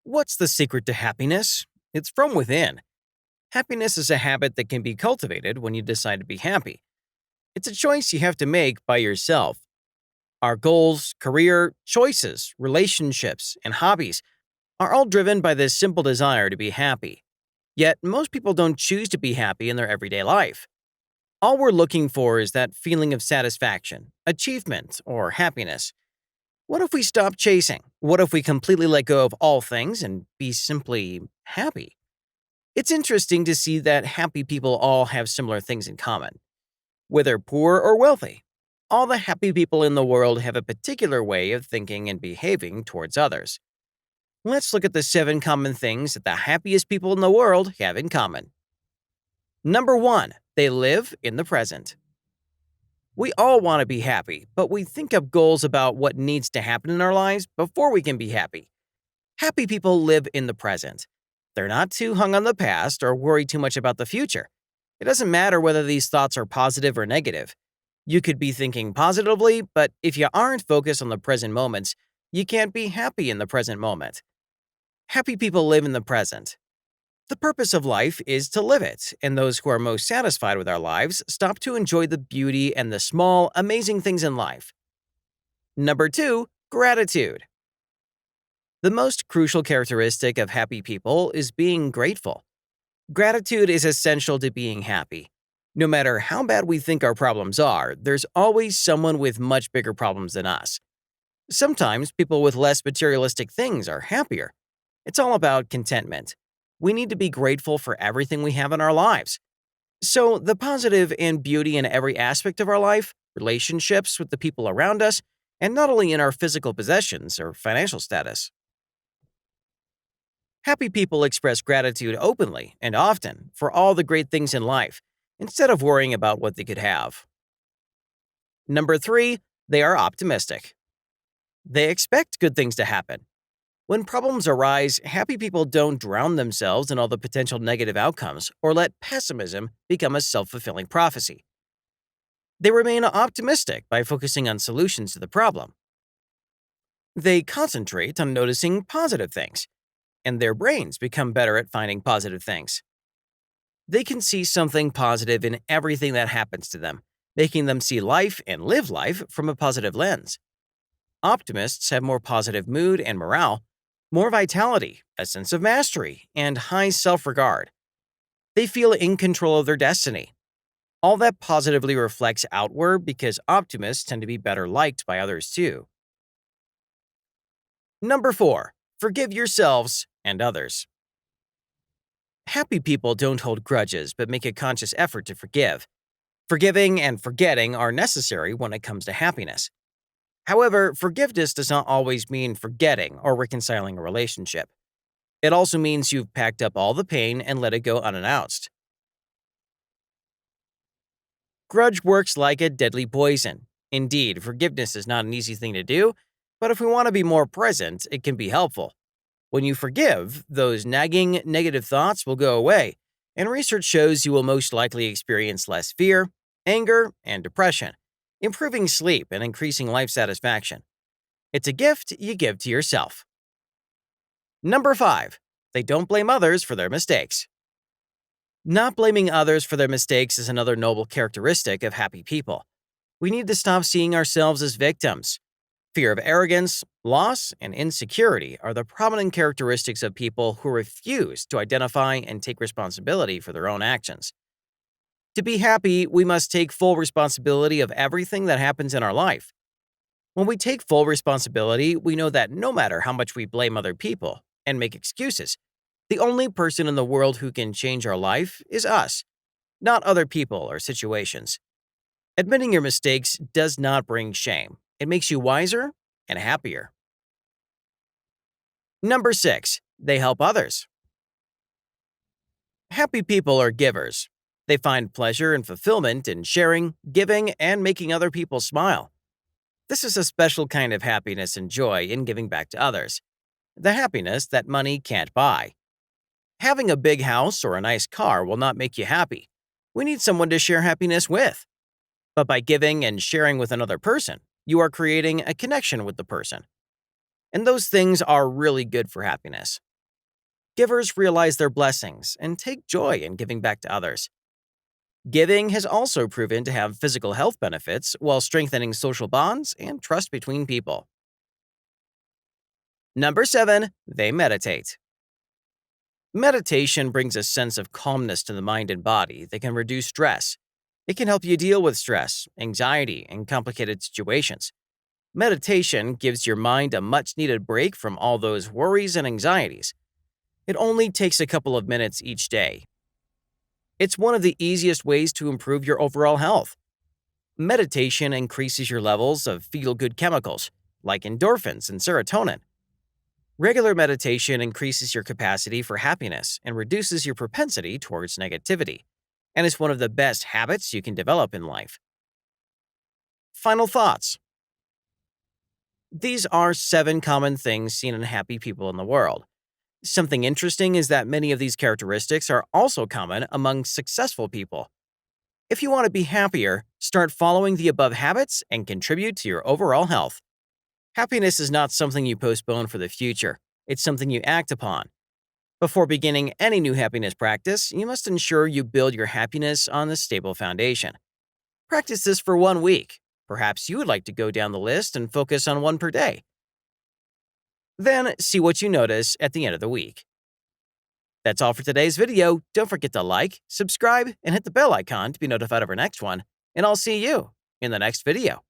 What's the secret to happiness? It's from within. Happiness is a habit that can be cultivated when you decide to be happy. It's a choice you have to make by yourself. Our goals, career, choices, relationships, and hobbies are all driven by this simple desire to be happy. Yet, most people don't choose to be happy in their everyday life. All we're looking for is that feeling of satisfaction, achievement, or happiness. What if we stop chasing? What if we completely let go of all things and be simply happy? It's interesting to see that happy people all have similar things in common. Whether poor or wealthy, all the happy people in the world have a particular way of thinking and behaving towards others. Let's look at the 7 common things that the happiest people in the world have in common. Number 1, they live in the present. We all want to be happy, but we think of goals about what needs to happen in our lives before we can be happy. Happy people live in the present. They're not too hung on the past or worry too much about the future. It doesn't matter whether these thoughts are positive or negative. You could be thinking positively, but if you aren't focused on the present moments, you can't be happy in the present moment. Happy people live in the present. The purpose of life is to live it, and those who are most satisfied with our lives stop to enjoy the beauty and the small, amazing things in life. Number 2, gratitude. The most crucial characteristic of happy people is being grateful. Gratitude is essential to being happy. No matter how bad we think our problems are, there's always someone with much bigger problems than us. Sometimes people with less materialistic things are happier. It's all about contentment. We need to be grateful for everything we have in our lives. So, the positive and beauty in every aspect of our life, relationships with the people around us, and not only in our physical possessions or financial status. Happy people express gratitude openly and often for all the great things in life, instead of worrying about what they could have. Number 3, they are optimistic. They expect good things to happen. When problems arise, happy people don't drown themselves in all the potential negative outcomes or let pessimism become a self-fulfilling prophecy. They remain optimistic by focusing on solutions to the problem. They concentrate on noticing positive things, and their brains become better at finding positive things. They can see something positive in everything that happens to them, making them see life and live life from a positive lens. Optimists have more positive mood and morale, more vitality, a sense of mastery, and high self-regard. They feel in control of their destiny. All that positively reflects outward because optimists tend to be better liked by others too. Number 4, forgive yourselves and others. Happy people don't hold grudges but make a conscious effort to forgive. Forgiving and forgetting are necessary when it comes to happiness. However, forgiveness does not always mean forgetting or reconciling a relationship. It also means you've packed up all the pain and let it go unannounced. Grudge works like a deadly poison. Indeed, forgiveness is not an easy thing to do, but if we want to be more present, it can be helpful. When you forgive, those nagging negative thoughts will go away, and research shows you will most likely experience less fear, anger, and depression, improving sleep and increasing life satisfaction. It's a gift you give to yourself. Number 5, they don't blame others for their mistakes. Not blaming others for their mistakes is another noble characteristic of happy people. We need to stop seeing ourselves as victims. Fear of arrogance, loss, and insecurity are the prominent characteristics of people who refuse to identify and take responsibility for their own actions. To be happy, we must take full responsibility of everything that happens in our life. When we take full responsibility, we know that no matter how much we blame other people and make excuses, the only person in the world who can change our life is us, not other people or situations. Admitting your mistakes does not bring shame. It makes you wiser and happier. Number 6, they help others. Happy people are givers. They find pleasure and fulfillment in sharing, giving, and making other people smile. This is a special kind of happiness and joy in giving back to others, the happiness that money can't buy. Having a big house or a nice car will not make you happy. We need someone to share happiness with. But by giving and sharing with another person, you are creating a connection with the person. And those things are really good for happiness. Givers realize their blessings and take joy in giving back to others. Giving has also proven to have physical health benefits while strengthening social bonds and trust between people. Number 7, they meditate. Meditation brings a sense of calmness to the mind and body that can reduce stress. It can help you deal with stress, anxiety, and complicated situations. Meditation gives your mind a much-needed break from all those worries and anxieties. It only takes a couple of minutes each day. It's one of the easiest ways to improve your overall health. Meditation increases your levels of feel-good chemicals, like endorphins and serotonin. Regular meditation increases your capacity for happiness and reduces your propensity towards negativity, and is one of the best habits you can develop in life. Final thoughts. These are 7 common things seen in happy people in the world. Something interesting is that many of these characteristics are also common among successful people. If you want to be happier, start following the above habits and contribute to your overall health. Happiness is not something you postpone for the future. It's something you act upon. Before beginning any new happiness practice, you must ensure you build your happiness on a stable foundation. Practice this for 1 week. Perhaps you would like to go down the list and focus on 1 per day. Then see what you notice at the end of the week. That's all for today's video. Don't forget to like, subscribe, and hit the bell icon to be notified of our next one. And I'll see you in the next video.